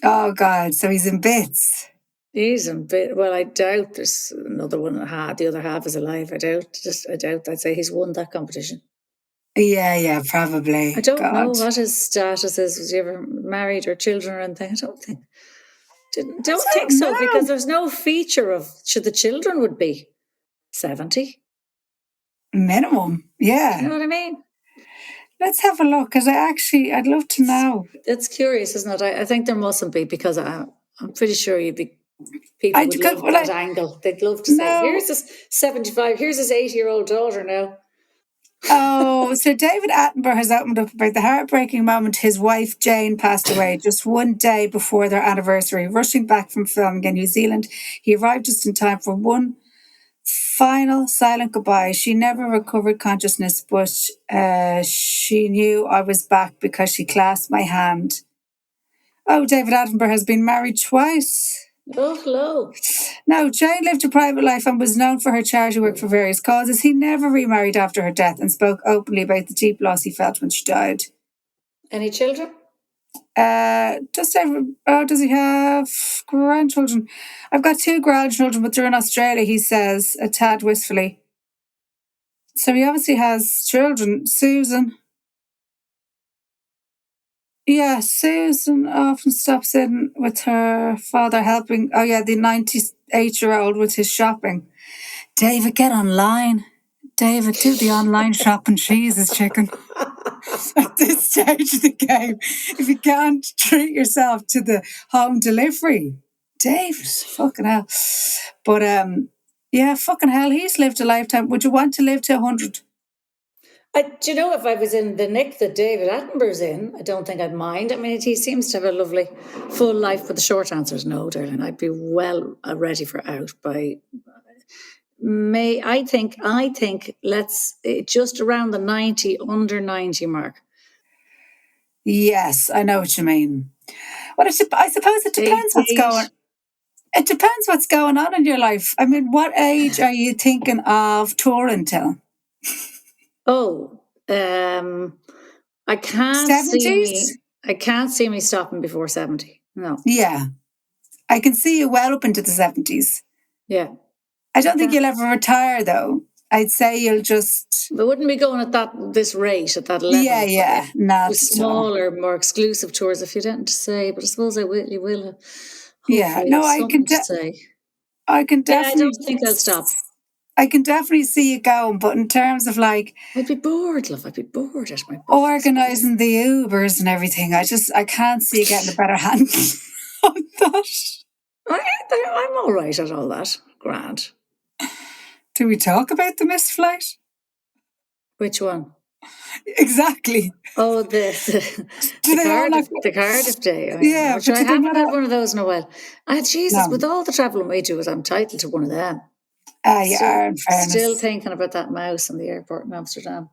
Speaker 1: Oh God, so he's in bits.
Speaker 2: He's in bit. Well, I doubt there's another one. The other half is alive. I doubt. I'd say he's won that competition.
Speaker 1: Yeah, probably.
Speaker 2: I don't know what his status is. Was he ever married or children or anything? I don't think. Don't think so, because there's no feature of should the children would be 70
Speaker 1: minimum. Yeah,
Speaker 2: you know what I mean.
Speaker 1: Let's have a look, because I'd love to know.
Speaker 2: It's curious, isn't it? I think there mustn't be, because I'm pretty sure people would love that angle. They'd love to say, here's this 75, here's his 80-year-old daughter now.
Speaker 1: Oh, so David Attenborough has opened up about the heartbreaking moment his wife Jane passed away just one day before their anniversary. Rushing back from filming in New Zealand, he arrived just in time for one final silent goodbye. She never recovered consciousness, but she knew I was back because she clasped my hand. Oh, David Attenborough has been married twice.
Speaker 2: Oh, hello.
Speaker 1: Now, Jane lived a private life and was known for her charity work for various causes. He never remarried after her death and spoke openly about the deep loss he felt when she died.
Speaker 2: Any children?
Speaker 1: Does he have grandchildren? I've got 2 grandchildren, but they're in Australia, he says, a tad wistfully. So he obviously has children. Susan. Yeah, Susan often stops in with her father helping, the 98-year-old with his shopping. David, get online. David, do the online shopping. Jesus, chicken. At this stage of the game, if you can't treat yourself to the home delivery, David, fucking hell. But fucking hell, he's lived a lifetime. Would you want to live to 100?
Speaker 2: Do you know, if I was in the nick that David Attenborough's in, I don't think I'd mind. I mean, he seems to have a lovely full life, but the short answer is no, darling. I'd be well ready for out by May. I think let's just around the 90, under 90 mark.
Speaker 1: Yes, I know what you mean. Well, I suppose it depends It depends what's going on in your life. I mean, what age are you thinking of touring till?
Speaker 2: Oh, I can't
Speaker 1: 70s?
Speaker 2: I can't see me stopping before 70. No.
Speaker 1: Yeah. I can see you well up into the 70s.
Speaker 2: Yeah.
Speaker 1: I don't think you'll ever retire, though. I'd say you'll just...
Speaker 2: But wouldn't be going at this rate, at that level.
Speaker 1: Yeah. Not
Speaker 2: with smaller, more exclusive tours, if you didn't say. But I suppose you will.
Speaker 1: Yeah. No, I can
Speaker 2: definitely...
Speaker 1: I don't
Speaker 2: think I'll stop.
Speaker 1: I can definitely see you going, but in terms of like...
Speaker 2: I'd be bored, love. I'd be bored at my...
Speaker 1: organising the Ubers and everything. I can't see you getting a better handle on that.
Speaker 2: I'm all right at all that. Grand.
Speaker 1: Do we talk about the missed flight?
Speaker 2: Which one?
Speaker 1: Exactly.
Speaker 2: Oh, the Cardiff day.
Speaker 1: Yeah.
Speaker 2: I haven't had one of those in a while. Jesus, with all the travelling we do, I'm entitled to one of them.
Speaker 1: You are, in fairness.
Speaker 2: Still thinking about that mouse in the airport in Amsterdam.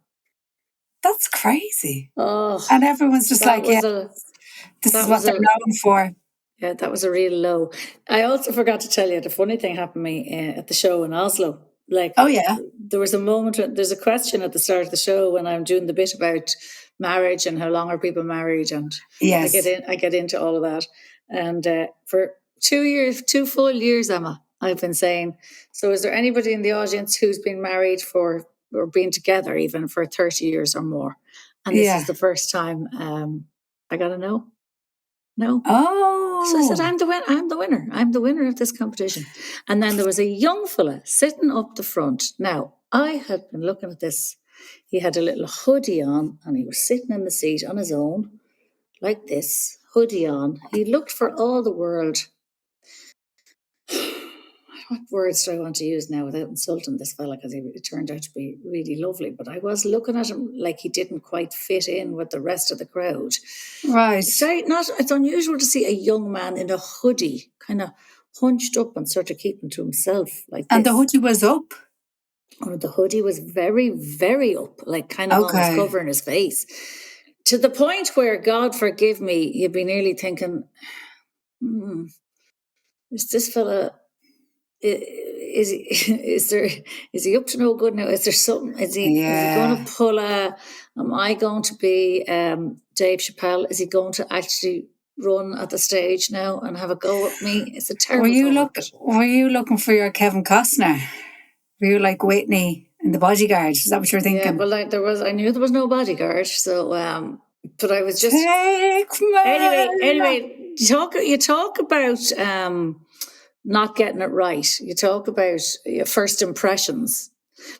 Speaker 1: That's crazy.
Speaker 2: Oh.
Speaker 1: And everyone's just like, this is what they're known for.
Speaker 2: Yeah, that was a real low. I also forgot to tell you, the funny thing happened to me at the show in Oslo. Like,
Speaker 1: oh yeah,
Speaker 2: there was a moment. There's a question at the start of the show when I'm doing the bit about marriage and how long are people married, and
Speaker 1: yes,
Speaker 2: I get into all of that. And for 2 full years, Emma, I've been saying. So, is there anybody in the audience who's been married or been together even for 30 years or more? And this is the first time I got to know. No.
Speaker 1: Oh.
Speaker 2: So I said, I'm the winner. I'm the winner of this competition. And then there was a young fella sitting up the front. Now, I had been looking at this. He had a little hoodie on and he was sitting in the seat on his own, like this, hoodie on. He looked for all the world. What words do I want to use now without insulting this fella? Because he turned out to be really lovely. But I was looking at him like he didn't quite fit in with the rest of the crowd.
Speaker 1: Right.
Speaker 2: It's unusual to see a young man in a hoodie, kind of hunched up and sort of keeping to himself like this.
Speaker 1: And the hoodie was up?
Speaker 2: Or the hoodie was very, very up, like kind of almost covering his face. To the point where, God forgive me, you'd be nearly thinking, is this fella... Is he up to no good now? Is there something? Is he going to pull a? Am I going to be Dave Chappelle? Is he going to actually run at the stage now and have a go at me? It's a terrible.
Speaker 1: Were you looking for your Kevin Costner? Were you like Whitney in The Bodyguard? Is that what you're thinking?
Speaker 2: Yeah, but like I knew there was no bodyguard, so but I was just anyway. You talk about not getting it right. You talk about your first impressions.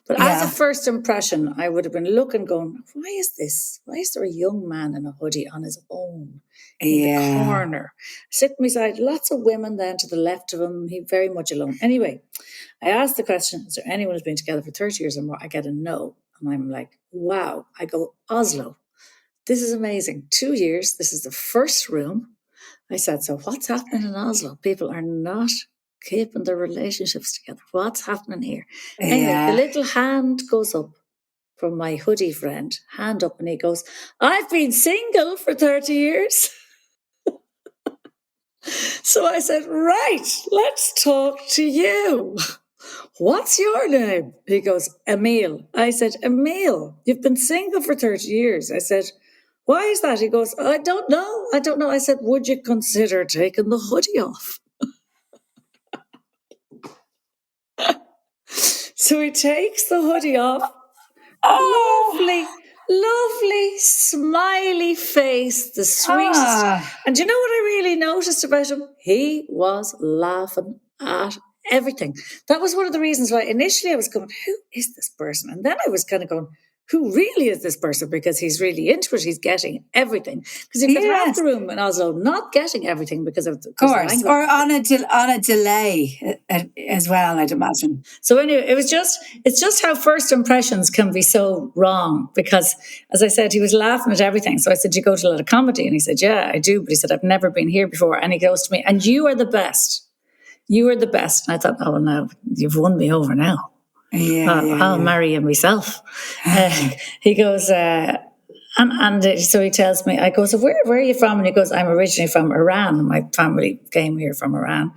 Speaker 2: But as a first impression, I would have been looking, going, why is this? Why is there a young man in a hoodie on his own in the corner? Sitting beside lots of women then to the left of him. He very much alone. Anyway, I asked the question, is there anyone who's been together for 30 years or more? I get a no. And I'm like, wow. I go, Oslo. This is amazing. 2 years. This is the first room. I said, so what's happening in Oslo? People are not keeping their relationships together. What's happening here? Anyway, the little hand goes up from my hoodie friend, hand up, and he goes, I've been single for 30 years. So I said, right, let's talk to you. What's your name? He goes, Emil. I said, Emil, you've been single for 30 years. I said, why is that? He goes, I don't know. I said, would you consider taking the hoodie off? So he takes the hoodie off. Lovely, smiley face, the sweetest. And do you know what I really noticed about him? He was laughing at everything. That was one of the reasons why initially I was going, who is this person? And then I was kind of going, who really is this person? Because he's really into it. He's getting everything. Because you could have the room in Oslo not getting everything because of the language.
Speaker 1: Or on a delay as well, I'd imagine.
Speaker 2: So anyway, it's just how first impressions can be so wrong. Because as I said, he was laughing at everything. So I said, you go to a lot of comedy? And he said, yeah, I do. But he said, I've never been here before. And he goes to me, and you are the best. You are the best. And I thought, oh, no, you've won me over now. I'll marry him myself. He goes, so he tells me, I go, so where are you from? And he goes, I'm originally from Iran. My family came here from Iran.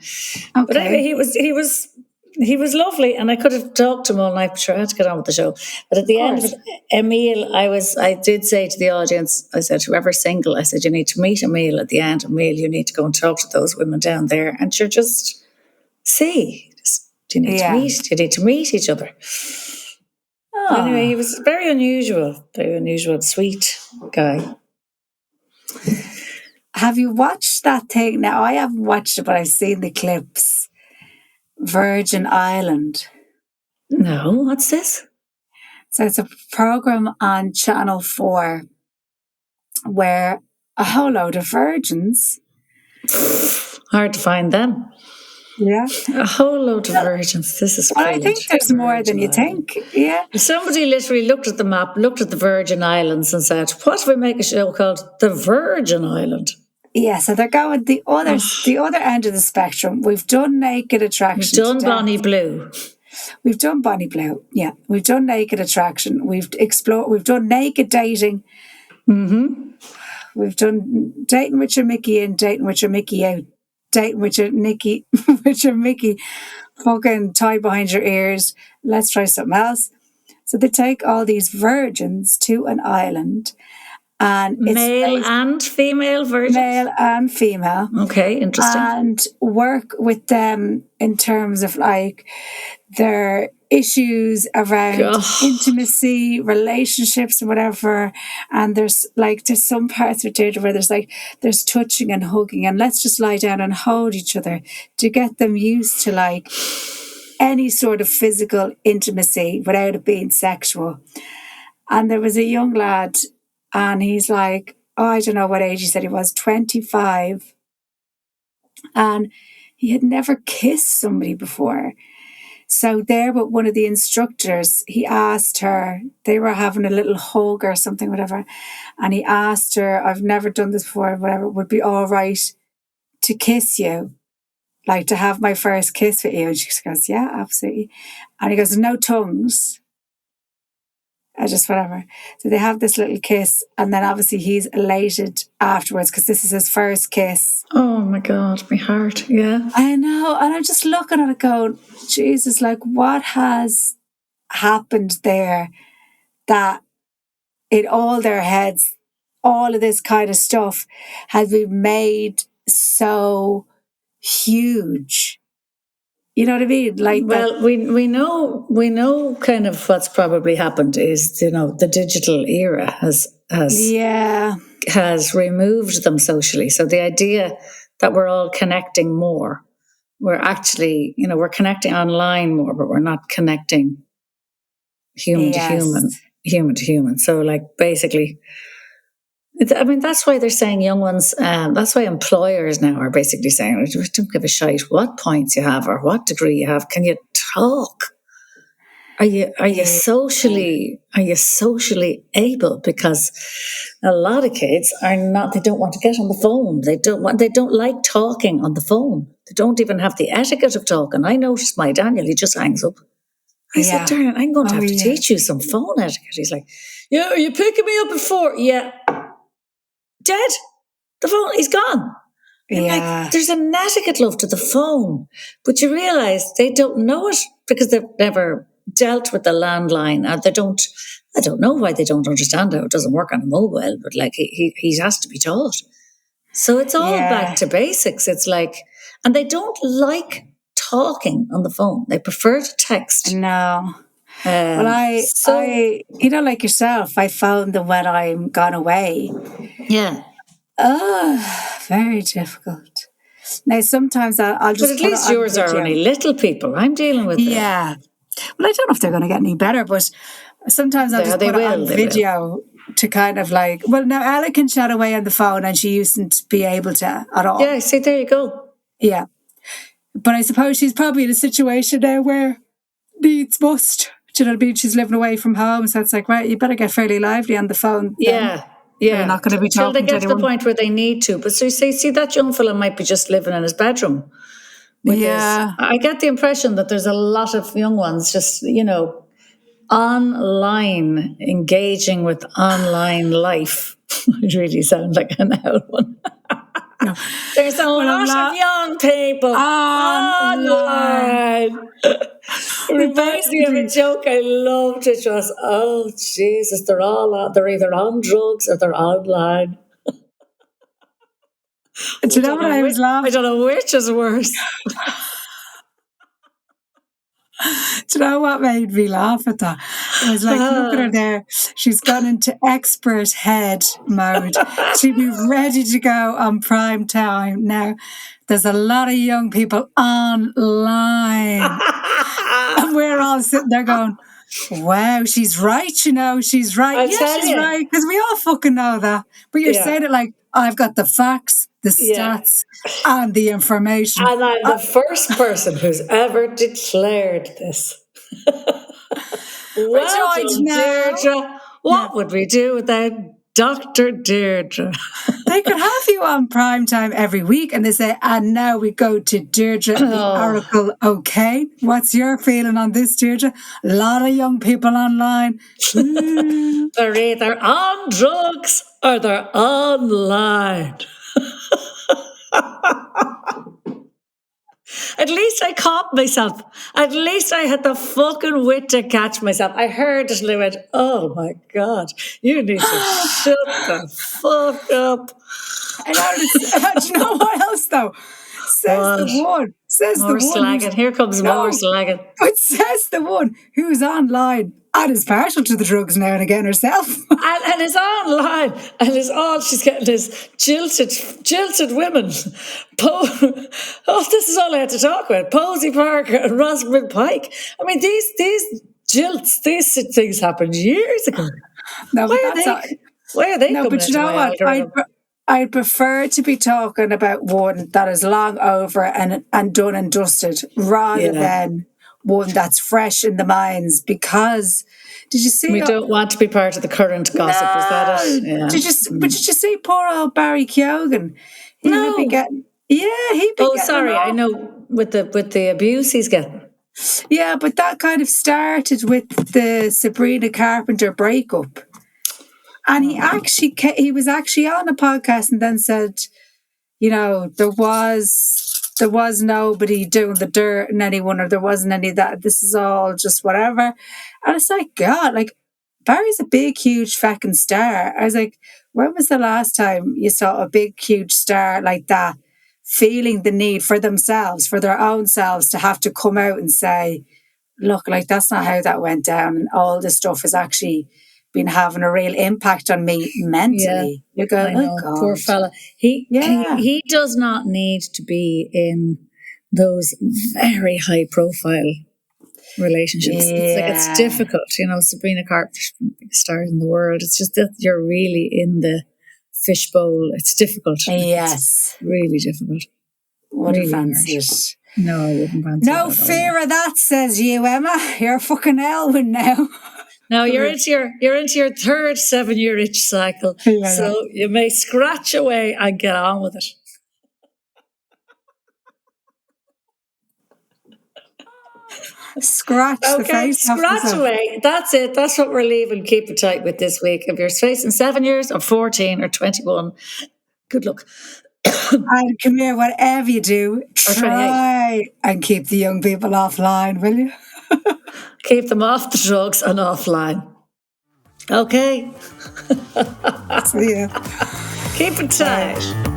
Speaker 2: Okay. But anyway, he was lovely, and I could have talked to him all night, but sure, I had to get on with the show. But at the end of it, Emil, I did say to the audience, I said, whoever's single, I said, you need to meet Emil at the end. Emil, you need to go and talk to those women down there, and you're just see. You need to meet each other. But anyway, he was very unusual, sweet guy.
Speaker 1: Have you watched that thing? Now, I haven't watched it, but I've seen the clips. Virgin Island.
Speaker 2: No, what's this?
Speaker 1: So it's a program on Channel 4 where a whole load of virgins.
Speaker 2: Hard to find them.
Speaker 1: Yeah.
Speaker 2: A whole load of virgins. This is brilliant.
Speaker 1: I think there's more than you think. Yeah.
Speaker 2: Somebody literally looked at the map, looked at the Virgin Islands and said, what if we make a show called The Virgin Island?
Speaker 1: Yeah, so they're going the other end of the spectrum. We've done Naked Attraction.
Speaker 2: We've done Bonnie Blue.
Speaker 1: We've done Bonnie Blue. Yeah. We've done Naked Attraction. We've done naked dating.
Speaker 2: Mm-hmm.
Speaker 1: We've done dating with your Mickey in, dating with your Mickey out. Dating with your Nicky, with your Mickey fucking tied behind your ears. Let's try something else. So they take all these virgins to an island And
Speaker 2: male and female versions?
Speaker 1: Male and female.
Speaker 2: Okay, interesting.
Speaker 1: And work with them in terms of like their issues around intimacy, relationships, and whatever. And there's some parts of Deirdre where there's touching and hugging, and let's just lie down and hold each other to get them used to like any sort of physical intimacy without it being sexual. And there was a young lad, and he's like, I don't know what age he said he was, 25. And he had never kissed somebody before. So there with one of the instructors, he asked her, they were having a little hug or something, whatever. And he asked her, I've never done this before, whatever, would be all right to kiss you, like to have my first kiss with you. And she goes, yeah, absolutely. And he goes, no tongues. Just whatever. So they have this little kiss, and then obviously he's elated afterwards because this is his first kiss.
Speaker 2: Oh my God, my heart, yeah.
Speaker 1: I know, and I'm just looking at it going, Jesus, like what has happened there that in all their heads, all of this kind of stuff has been made so huge. You know what I mean? Like,
Speaker 2: well, we know kind of what's probably happened is, you know, the digital era has removed them socially. So the idea that we're all connecting more, we're actually, you know, we're connecting online more, but we're not connecting human to human. So like basically, I mean, that's why they're saying young ones, that's why employers now are basically saying, don't give a shite what points you have or what degree you have. Can you talk? Are you socially able? Because a lot of kids are not, they don't want to get on the phone. They don't like talking on the phone. They don't even have the etiquette of talking. I noticed my Daniel, he just hangs up. I said, darling, I'm going to have to teach you some phone etiquette. He's like, yeah, are you picking me up at 4? Yeah. Dead. The phone, he's gone. Like, there's an etiquette, love, to the phone. But you realise they don't know it because they've never dealt with the landline. I don't know why they don't understand how it doesn't work on a mobile, but like he has to be taught. So it's all back to basics. It's like, and they don't like talking on the phone. They prefer to text.
Speaker 1: No. Well, I, you know, like yourself, I found that when I'm gone away.
Speaker 2: Yeah.
Speaker 1: Oh, very difficult. Now, sometimes I'll just.
Speaker 2: But at least yours are only little people. I'm dealing with.
Speaker 1: Yeah. Well, I don't know if they're going to get any better, but sometimes I'll just put it on video to kind of like. Well, now Ella can chat away on the phone, and she usedn't be able to at all.
Speaker 2: Yeah. See, there you go.
Speaker 1: Yeah. But I suppose she's probably in a situation now where needs must. Do you know what I mean? She's living away from home, so it's like, right, you better get fairly lively on the phone.
Speaker 2: Yeah.
Speaker 1: You're not going to be talking
Speaker 2: till they get
Speaker 1: to
Speaker 2: the point where they need to. But so you see that young fella might be just living in his bedroom. I get the impression that there's a lot of young ones just, you know, online, engaging with online life. I really sound like an old one. No. There's a lot of young people online. It reminds me of a joke I loved, which was, oh, Jesus, they're either on drugs or they're online.
Speaker 1: Do you know what I was laughing?
Speaker 2: I don't know which is worse.
Speaker 1: Do you know what made me laugh at that? I was like, look at her there. She's gone into expert head mode. She'd be ready to go on prime time. Now, there's a lot of young people online. And we're all sitting there going, wow, she's right, you know, she's right. She's right. Because we all fucking know that. But you're saying it like, I've got the facts, the stats, and the information.
Speaker 2: And I'm the first person who's ever declared this. Well, Deirdre, what would we do without Dr. Deirdre?
Speaker 1: They could have you on prime time every week, and they say, and now we go to Deirdre, the Oracle. Okay, what's your feeling on this, Deirdre? A lot of young people online.
Speaker 2: They're either on drugs or they're online. At least I caught myself. At least I had the fucking wit to catch myself. I heard it and I went, oh my God, you need to shut the fuck up.
Speaker 1: And do you know what else though? Says the one.
Speaker 2: More slagging. Here comes more slagging.
Speaker 1: But says the one who's online and is partial to the drugs now and again herself.
Speaker 2: and is online and is all she's getting is jilted women. This is all I had to talk about. Posey Parker and Rosamund Pike. I mean, these jilts, these things happened years ago.
Speaker 1: No,
Speaker 2: why are they
Speaker 1: no,
Speaker 2: coming
Speaker 1: but you know what? I'd prefer to be talking about one that is long over and done and dusted rather than one that's fresh in the minds, because did you see...
Speaker 2: We don't want to be part of the current gossip, is that it? Yeah.
Speaker 1: Did you see poor old Barry Keoghan? He'd be getting... Yeah, he'd be getting... Oh,
Speaker 2: sorry, I know, with the abuse he's getting.
Speaker 1: Yeah, but that kind of started with the Sabrina Carpenter breakup. And he was actually on a podcast and then said, you know, there was nobody doing the dirt in anyone, or there wasn't any of that. This is all just whatever. And it's like, God, like, Barry's a big, huge fucking star. I was like, when was the last time you saw a big, huge star like that feeling the need for themselves, for their own selves, to have to come out and say, look, like, that's not how that went down, and all this stuff has actually been having a real impact on me mentally.
Speaker 2: Yeah, you go, oh God. Poor fella. He does not need to be in those very high profile relationships. Yeah. It's difficult, you know. Sabrina Carpenter, biggest stars in the world. It's just that you're really in the fishbowl. It's difficult.
Speaker 1: Yes,
Speaker 2: it's really difficult.
Speaker 1: Wouldn't fancy it.
Speaker 2: No, I wouldn't fancy it.
Speaker 1: No fear of that, says you, Emma. You're fucking Elwyn now.
Speaker 2: Now you're into your third 7-year itch cycle, so you may scratch away and get on with it.
Speaker 1: Scratch the face.
Speaker 2: Scratch away. That's it. That's what we're leaving. Keep it tight with this week. If you're facing 7 years or 14 or 21, good luck.
Speaker 1: And come here, whatever you do, try and keep the young people offline, will you?
Speaker 2: Keep them off the drugs and offline. Okay.
Speaker 1: See ya.
Speaker 2: Keep it tight.